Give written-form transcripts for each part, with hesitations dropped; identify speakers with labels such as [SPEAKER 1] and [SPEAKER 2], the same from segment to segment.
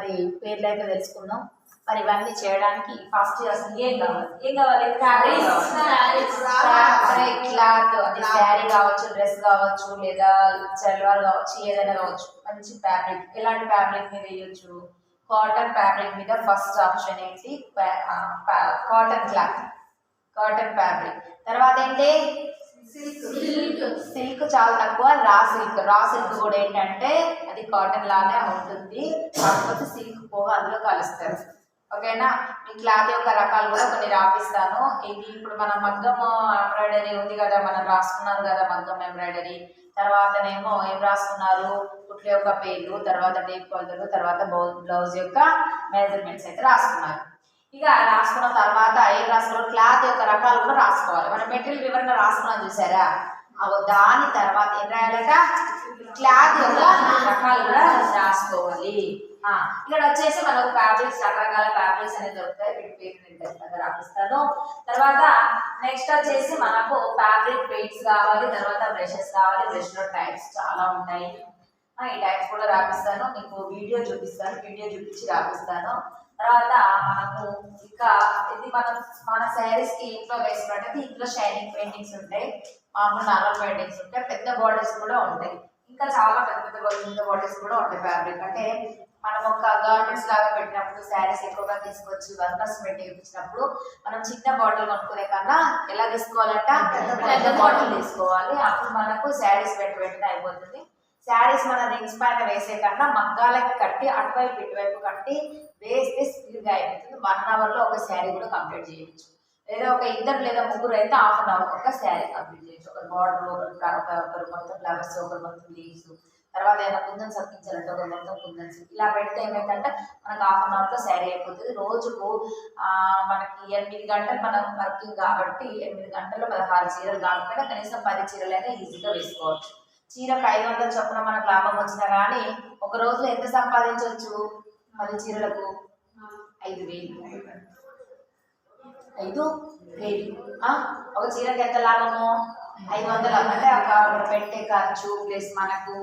[SPEAKER 1] మరి పేర్లు అయితే తెలుసుకుందాం. మరి ఇవన్నీ చేయడానికి ఫస్ట్ అసలు ఏం కావాలి క్లాత్, అది శారీ కావచ్చు, డ్రెస్ కావచ్చు, లేదా సల్వార్ కావచ్చు, ఏదైనా కావచ్చు. మంచి ఫ్యాబ్రిక్, ఎలాంటి ఫ్యాబ్రిక్ మీద వేయొచ్చు? కాటన్ ఫ్యాబ్రిక్ మీద ఫస్ట్ ఆప్షన్ ఏంటి? Cotton cloth, cotton fabric. తర్వాత ఏంటి? సిల్క్ చాలా తక్కువ, రా సిల్క్ కూడా ఏంటంటే అది కాటన్ లానే ఉంటుంది, కాకపోతే సిల్క్ పోగా అందులో కలుస్తారు. ఓకేనా? ఈ క్లాత్ యొక్క రకాలు కూడా కొన్ని రాపిస్తాను. ఇది ఇప్పుడు మన మగ్గం ఎంబ్రాయిడరీ ఉంది కదా, మనం రాసుకున్నారు కదా మగ్గం ఎంబ్రాయిడరీ. తర్వాతనేమో ఏం రాసుకున్నారు? కుట్ల యొక్క పేర్లు, తర్వాత టేప్ కొలతలు, తర్వాత బ్లౌజ్ యొక్క మెజర్మెంట్స్ అయితే రాసుకున్నారు. ఇక రాసుకున్న తర్వాత ఏం రాసుకోవాలి? క్లాత్ యొక్క రకాలు కూడా రాసుకోవాలి. మన మెటీరియల్ వివరణ రాసుకున్నాం చూసారా? దాని తర్వాత ఏం రాయాలట? క్లాత్ యొక్క రకాలు కూడా రాసుకోవాలి. ఇక్కడ వచ్చేసి మనకు ఫ్యాబ్రిక్స్, రకరకాల ఫ్యాబ్రిక్స్ అనేది దొరుకుతాయి. వీటి పేరు రాపిస్తాను. తర్వాత నెక్స్ట్ వచ్చేసి మనకు ఫ్యాబ్రిక్ పెయింట్స్ కావాలి, తర్వాత బ్రషెస్ కావాలి. బ్రష్ లో టైప్స్ చాలా ఉంటాయి. ఈ టైప్స్ కూడా రాపిస్తాను, మీకు వీడియో చూపిస్తాను, వీడియో చూపించి రాపిస్తాను. తర్వాత మనకు ఇంకా ఇది మన శారీస్ కి ఇంట్లో వేసుకున్నట్టయితే ఇంట్లో షైనింగ్ పెయింటింగ్స్ ఉంటాయి, మామూలు నార్మల్ పెయింటింగ్స్ ఉంటాయి, పెద్ద బార్డర్స్ కూడా ఉంటాయి, ఇంకా చాలా పెద్ద బార్డర్స్ కూడా ఉంటాయి. ఫ్యాబ్రిక్ అంటే మనం ఒక గార్మెంట్స్ లాగా పెట్టినప్పుడు, శారీస్ ఎక్కువగా తీసుకొచ్చి వర్కర్స్ పెట్టి ఇచ్చినప్పుడు మనం చిన్న బాటిల్ కొనుక్కునే కన్నా ఎలా తీసుకోవాలంట? పెద్ద బాటిల్ తీసుకోవాలి. అప్పుడు మనకు శారీస్ వెంటనే అయిపోతుంది. శారీస్ మన రింగ్స్ పైన వేసే కన్నా మగ్గాలకి కట్టి అటువైపు ఇటువైపు కట్టి వేస్తే స్పీడ్గా అయిపోతుంది. 1 అవర్లో ఒక శారీ కూడా కంప్లీట్ చేయొచ్చు. లేదా ఒక ఇద్దరు లేదా ముగ్గురు అయితే హాఫ్ అన్ అవర్ ఒక శారీ కంప్లీట్ చేయొచ్చు. ఒక బార్డర్, ఒకరు మొత్తం ఫ్లవర్స్, ఒకరు మొత్తం లీవ్స్, తర్వాత ఏదైనా కుందన్స్ అతికించాలంటే ఒక మొత్తం కుందన్స్. ఇలా పెడితే ఏమైందంటే మనకు హాఫ్ అన్ అవర్లో శారీ అయిపోతుంది. రోజుకు మనకి 8 గంటలు మనం వర్కింగ్ కాబట్టి 8 గంటల్లో 16 చీరలు కాకపోయినా కనీసం 10 చీరలైనా ఈజీగా వేసుకోవచ్చు. చీరకు 500 చొప్పున మనకు లాభం వచ్చినా కానీ ఒక రోజులో ఎంత సంపాదించవచ్చు? 10 చీరలకు 5,000. 5,000 ఒక చీరకు ఎంత లాభము? 500. అంటే అక్కడ పెట్టే ఖర్చు ప్లస్ మనకు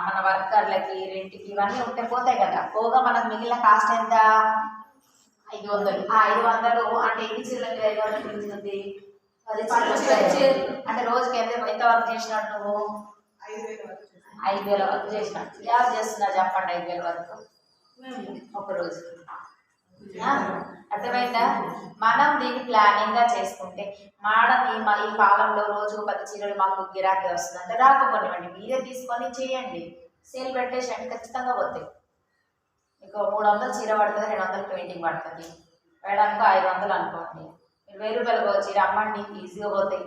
[SPEAKER 1] మన వర్కర్లకి, రెంట్కి ఇవన్నీ ఉంటే పోతాయి కదా. పోగా మనకు మిగిలిన కాస్ట్ ఎంత? 500. 500 అంటే ఎన్ని చీరలకి 500 మిగులుతుంది? 10 చీరలు. అంటే రోజుకి ఎంత వర్క్ చేసినట్టు నువ్వు? 5,000 వర్క్ చేసినట్టు. ఎలా చేస్తున్నా చెప్పండి? 5,000 వరకు ఒక రోజు. అర్థమైందా? మనం దీన్ని ప్లానింగ్ గా చేసుకుంటే మేడం ఈ కాలంలో రోజుకు 10 చీరలు మాకు గిరాకీ వస్తుందంటే రాకపోనివ్వండి, మీరే తీసుకొని చేయండి, సేల్ పెట్టేసండి, ఖచ్చితంగా పోతాయి. మీకు 300 చీర పడుతుంది, 200 పెయింటింగ్ పడుతుంది, వేయడానికి 500 అనుకోండి. మీరు 1000 రూపాయలు చీర అమ్మండి, ఈజీగా పోతాయి.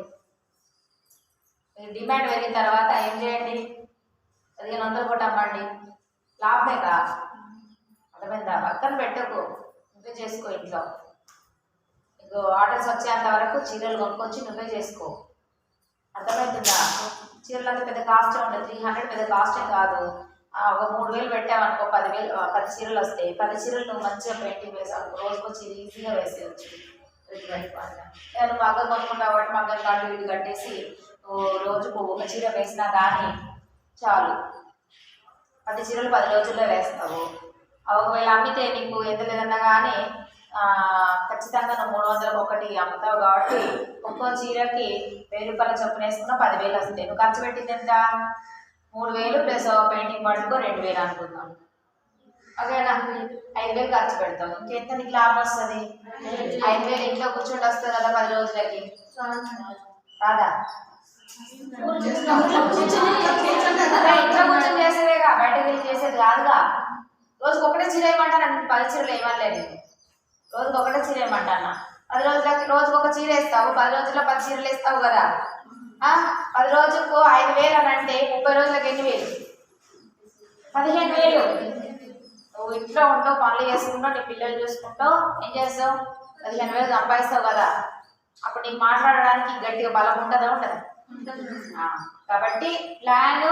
[SPEAKER 1] మీరు డిమాండ్ పెరిగిన తర్వాత ఏం చేయండి? 1500 కూడా అమ్మండి, లాభమే కా. అర్థమైందా? పక్కన పెట్టకు, నువ్వే చేసుకో ఇంట్లో. నీకు ఆర్డర్స్ వచ్చేంత వరకు చీరలు కొనుక్కొచ్చి నువ్వే చేసుకో. అర్థమవుతుందా? చీరలు అంతా పెద్ద కాస్ట్ ఉండదు, 300 పెద్ద కాస్టే కాదు. ఒక 3,000 పెట్టావనుకో, 10 చీరలు వస్తాయి. 10 చీరలు నువ్వు మంచిగా పెయింటింగ్ వేసావు, రోజుకు చీర ఈజీగా వేసేయచ్చు. నేను మగ్గం కొనుక్కుంటావు కాబట్టి మగ్గం కార్డు వీళ్ళు కట్టేసి నువ్వు రోజుకు ఒక చీర వేసినా కానీ చాలు, 10 చీరలు 10 రోజుల్లో వేస్తావు. ఒకవేళ అమ్మితే నీకు ఎంత లేదన్నా కానీ ఖచ్చితంగా నువ్వు 300 ఒకటి అమ్ముతావు కాబట్టి ఒక్కో చీరకి 1000 రూపాయల చొప్పున వేసుకున్నా 10,000 వస్తాయి. నువ్వు ఖర్చు పెట్టింది ఎంత? 3,000 ప్లస్ పెయింటింగ్ పట్టుకో 2,000 అనుకుందాం. ఓకేనా? 5,000 ఖర్చు పెడతావు, ఇంకెంత నీకు లాభం వస్తుంది? 5,000 ఇంట్లో కూర్చుండి వస్తుంది కదా 10 రోజులకి, రాదా? ఇంట్లో కూర్చొని చేసేదేగా, బయటకు వెళ్ళి చేసేది కాదుగా. రోజుకి ఒకటే చీర వేయమంటాను, 10 చీరలు వేయమలేదు. రోజుకి ఒకటే చీర వేయమంటాను. 10 రోజులకి రోజుకు ఒక చీర వేస్తావు, 10 రోజుల్లో 10 చీరలు వేస్తావు కదా. 10 రోజులకు 5,000 అని అంటే 30 రోజులకు ఎన్ని వేలు? 15,000. నువ్వు ఇంట్లో ఉంటావు, పనులు చేసుకుంటావు, నీ పిల్లలు చూసుకుంటావు, ఏం చేస్తావు? 15,000 సంపాదిస్తావు కదా. అప్పుడు నీకు మాట్లాడడానికి గట్టిగా బలం ఉండదా? ఉండదా? కాబట్టి ప్లాన్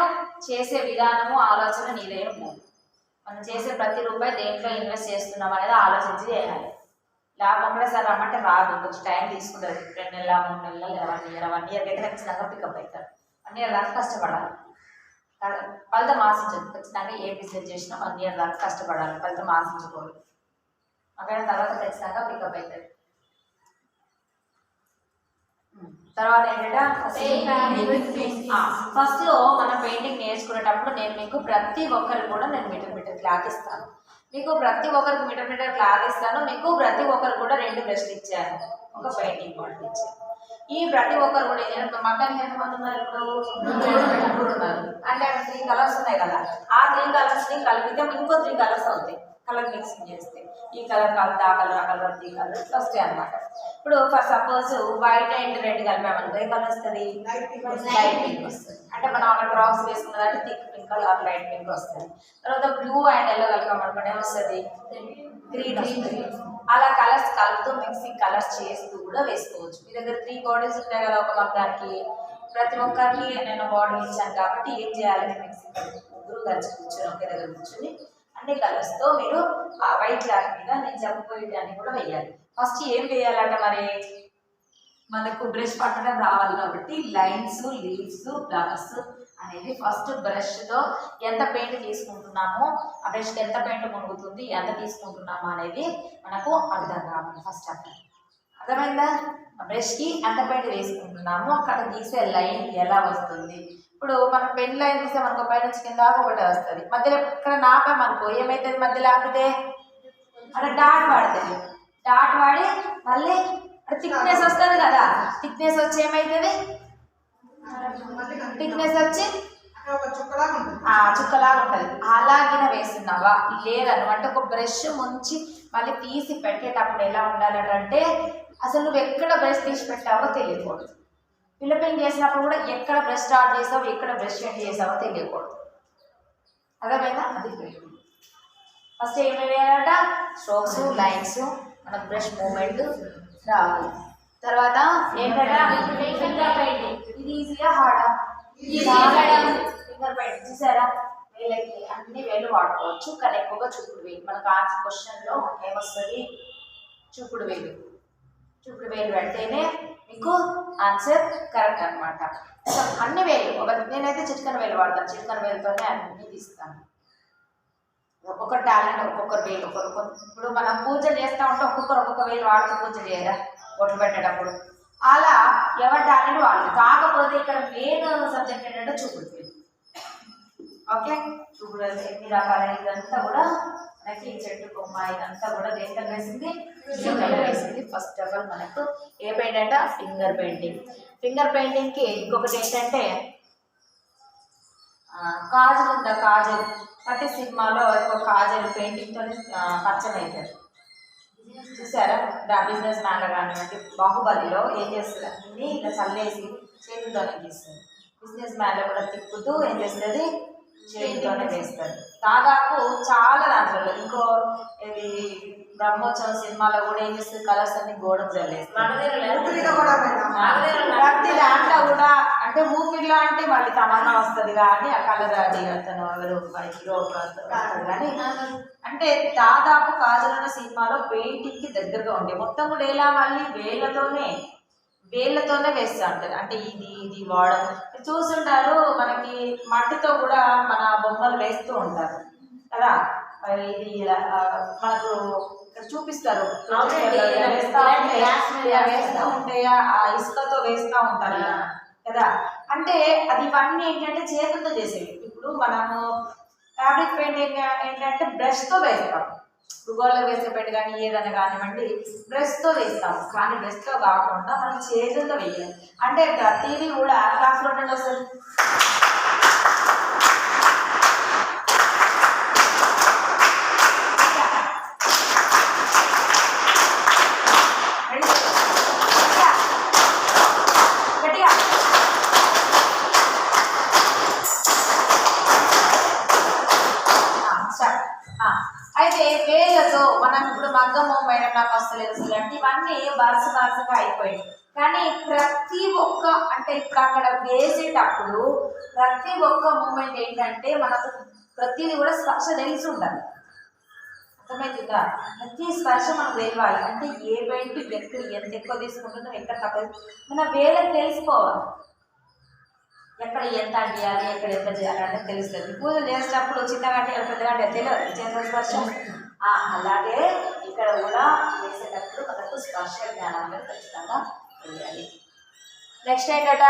[SPEAKER 1] చేసే విధానము, ఆలోచన నీదే ఉండాలి. మనం చేసే ప్రతి రూపాయి దేంట్లో ఇన్వెస్ట్ చేస్తున్నాం అనేది ఆలోచించి చేయాలి. లాభం కూడా సార్ రమ్మంటే రాదు, కొంచెం టైం తీసుకుంటుంది. 2 నెలలు, 3 నెలలు, 1 ఇయర్ అయితే ఖచ్చితంగా పికప్ అవుతారు. 1 ఇయర్ దాకా కష్టపడాలి. ఫలితం ఆశించదు. ఖచ్చితంగా ఏ బిజినెస్ చేసినా 1 year దాకా కష్టపడాలి, ఫలితం ఆశించకూడదు. అక్కడ తర్వాత ఖచ్చితంగా పికప్ అవుతుంది. తర్వాత ఏంటంటే ఫస్ట్ లో మన పెయింటింగ్ నేర్చుకునేటప్పుడు నేను మీకు ప్రతి ఒక్కరు కూడా నేను మీటర్ క్లాత్ ఇస్తాను. మీకు ప్రతి ఒక్కరికి మీటర్ క్లాత్ ఇస్తాను. మీకు ప్రతి ఒక్కరు కూడా 2 బ్రష్లు ఇచ్చాను, ఒక పెయింటింగ్ బాటిల్ ఇచ్చాను. ఈ ప్రతి ఒక్కరు కూడా మకానికి ఎంతమంది ఉన్నారు? ఇప్పుడు ఉన్నారు. అంటే 3 కలర్స్ ఉన్నాయి కదా, ఆ 3 కలర్స్ ని కలిపితే ఇంకో 3 కలర్స్ అవుతాయి. కలర్ మిక్సింగ్ చేస్తే ఈ కలర్ కలిపితే ఆ కలర్, ఆ కలర్, ఈ కలర్ వస్తాయి అనమాట. ఇప్పుడు for suppose white and red కలిపామనుకో ఏ కలర్ వస్తుంది? లైట్ పింక్ వస్తుంది. అంటే మనం అక్కడ డ్రాప్స్ వేసుకున్నదంటే thick pink or light pink వస్తుంది. తర్వాత బ్లూ అండ్ ఎల్లో కలిపామనుకోండి ఏమొస్తుంది? గ్రీన్ వస్తుంది. అలా కలర్స్ కలుపుతూ మిక్సింగ్ కలర్స్ చేస్తూ కూడా వేసుకోవచ్చు. మీ దగ్గర 3 బాటిల్స్ ఉంటాయి కదా ఒక మగ్గానికి, ప్రతి ఒక్కరికి నేను బాటిల్ ఇచ్చాను కాబట్టి ఏం చేయాలి? మిక్సింగ్ ముగ్గురు కలిసి కూర్చొని ఒకే దగ్గర కూర్చొని అన్ని కలర్స్తో మీరు ఆ వైట్ క్లాత్ మీద నేను చెప్పబోయేదాన్ని కూడా వేయాలి. ఫస్ట్ ఏం వేయాలంటే మరి మనకు బ్రష్ పట్టడం రావాలి కాబట్టి లైన్స్, లీవ్స్, ఫ్లవర్స్ అనేది ఫస్ట్ బ్రష్తో ఎంత పెయింట్ తీసుకుంటున్నామో, ఆ బ్రష్కి ఎంత పెయింట్ మునుగుతుంది, ఎంత తీసుకుంటున్నామో అనేది మనకు అర్థం కావాలి. ఫస్ట్ అర్థమైందా? బ్రష్కి ఎంత పెయింట్ వేసుకుంటున్నామో అక్కడ గీసే లైన్ ఎలా వస్తుంది. ఇప్పుడు మనం పెన్ లైన్ తీస్తే మనకు పైన నుంచి కింద ఒకటే వస్తుంది. మధ్యలో ఇక్కడ నాపామనుకో ఏమవుతుంది? మధ్యలో ఆపితే అక్కడ డాట్ వాడుతుంది. డాట్ వాడి మళ్ళీ థిక్నెస్ వస్తుంది కదా, థిక్నెస్ వచ్చి ఏమవుతుంది? థిక్నెస్ వచ్చి చుక్కలాగా ఉంటుంది. అలాగిన వేస్తున్నావా? లేదను అంటే ఒక బ్రష్ ముంచి మళ్ళీ తీసి పెట్టేటప్పుడు ఎలా ఉండాలంటే అసలు నువ్వు ఎక్కడ బ్రష్ తీసి పెట్టావో తెలియకూడదు. ఫిలిపింగ్ చేసినప్పుడు కూడా ఎక్కడ బ్రష్ స్టార్ట్ చేసావో, ఎక్కడ బ్రష్ ఎండ్ చేసావో తెలియకూడదు. అర్థమైందా? అది ఫస్ట్ ఏమి వేయాలట? స్ట్రోక్స్, లైన్స్, మనకు బ్రష్ మూమెంట్ రావాలి. తర్వాత ఏంటంటే ఫింగర్ పెయింటింగ్. ఇది ఈజీగా హార్డా? ఫింగర్ పెయింటింగ్ చూసారా? వేలకి అన్ని వేలు వాడుకోవచ్చు, కానీ ఎక్కువగా చూపుడు వేలు. మనకు ఆన్సర్ క్వశ్చన్లో ఏమొస్తుంది? చూపుడు వేలు. చూపుడు వేలు పెడితేనే మీకు ఆన్సర్ కరెక్ట్ అనమాట. అన్ని వేలు నేనైతే చిటికన వేలు వాడతాను. చిటికన వేలుతోనే అన్ని తీస్తాను. ఒక్కొక్క టాలెంట్ ఒక్కొక్కరు వేలు. ఇప్పుడు మనం పూజ చేస్తూ ఉంటే ఒక్కొక్క వేలు వాడుతూ పూజ చేయరా బొట్లు పెట్టేటప్పుడు? అలా ఎవరి టాలెంట్ వాళ్ళు. కాకపోతే ఇక్కడ మెయిన్ సబ్జెక్ట్ ఏంటంటే చూపుడు వేలు. ఓకే, చూపుడు ఎన్ని రకాలైన ఇదంతా కూడా మనకి చెట్టు కొమ్మ ఇదంతా కూడా దేంట్లో వేసింది? వేసింది. ఫస్ట్ ఆఫ్ ఆల్ మనకు ఏ పెయింట్ అంటే ఫింగర్ పెయింటింగ్. ఫింగర్ పెయింటింగ్కి ఇంకొకటి ఏంటంటే కాజల్ ఉందా? కాజల్ ప్రతి సినిమాలో ఒక కాజల్ పెయింటింగ్తో పరిచయం అవుతారు. చూసారా? బిజినెస్ మ్యాన్లో కానివ్వండి, బాహుబలిలో ఏం చేస్తుంది? అన్ని ఇలా చల్లేసి చేతులతోనే గీస్తుంది. బిజినెస్ మ్యాన్లో కూడా తిప్పుతూ ఏం చేస్తుంది? చేతులతోనే వేస్తుంది. దాదాపు చాలా దాంట్లో ఇంకో ఇది బ్రహ్మోత్సవం సినిమాలో కూడా ఏం చేస్తుంది? కలర్స్ అన్ని గోడకు చల్లేస్తుంది. ప్రతి దాంట్లో కూడా అంటే ఊపిరిలో అంటే మళ్ళీ తమన్నా వస్తుంది కానీ ఆ కలర్ అది అతను ఎవరు హీరో వస్తుంది కానీ అంటే దాదాపు కాజల్ సినిమాలో పెయింటింగ్కి దగ్గరగా ఉండే మొత్తం కూడా ఎలా మళ్ళీ వేళ్ళతోనే వేస్తూ ఉంటుంది. అంటే ఇది వాడడం చూస్తుంటారు. మనకి మట్టితో కూడా మన బొమ్మలు వేస్తూ ఉంటారు కదా. ఇది మనకు ఇక్కడ చూపిస్తారు, వేస్తూ ఉంటాయా ఆ ఇసుకతో వేస్తూ ఉంటారు కదా. అంటే అది ఇవన్నీ ఏంటంటే చేతులతో చేసేవి. ఇప్పుడు మనము ఫ్యాబ్రిక్ పెయింటింగ్ ఏంటంటే బ్రష్తో వేస్తాం. గోళ్ళకు వేసే పెయింట్ కానీ ఏదైనా కానివ్వండి బ్రష్తో వేస్తాం. కానీ బ్రష్తో కాకుండా మనం చేతులతో వేయాలి. అంటే ప్రతిదీ కూడా క్లాస్లో ఉండండి వస్తుంది. అయితే వేళ్ళతో మనం ఇప్పుడు మగ్గము మేడం నాకు వస్తలేదు ఇలాంటివన్నీ వరుసగా అయిపోయాయి. కానీ ప్రతి ఒక్క అంటే ఇప్పుడు అక్కడ వేసేటప్పుడు ప్రతి ఒక్క మూమెంట్ ఏంటంటే మనకు ప్రతిదీ కూడా స్పర్శ తెలిసి ఉండాలి. అర్థమవుతుందా? ప్రతి స్పర్శ మనం తెలియాలి. అంటే ఏ పెయింట్ ఎక్కడ ఎంత ఎక్కువ తీసుకుంటుందో ఎక్కడ తక్కువ మన వేళ్ళకి తెలిసిపోవాలి. ఎక్కడ ఎంత అంటియాలి ఎక్కడ ఎంత చేయాలి అనేది తెలుస్తుంది. పూజలు చేసేటప్పుడు చిన్నగా అంటియాలి పెద్దగా అంటియాలి తెలియదు చేతుల స్పర్శ. అలాగే ఇక్కడ కూడా వేసేటప్పుడు మనకు స్పర్శ జ్ఞానం అనేది ఖచ్చితంగా తెలియాలి. నెక్స్ట్ ఏంటట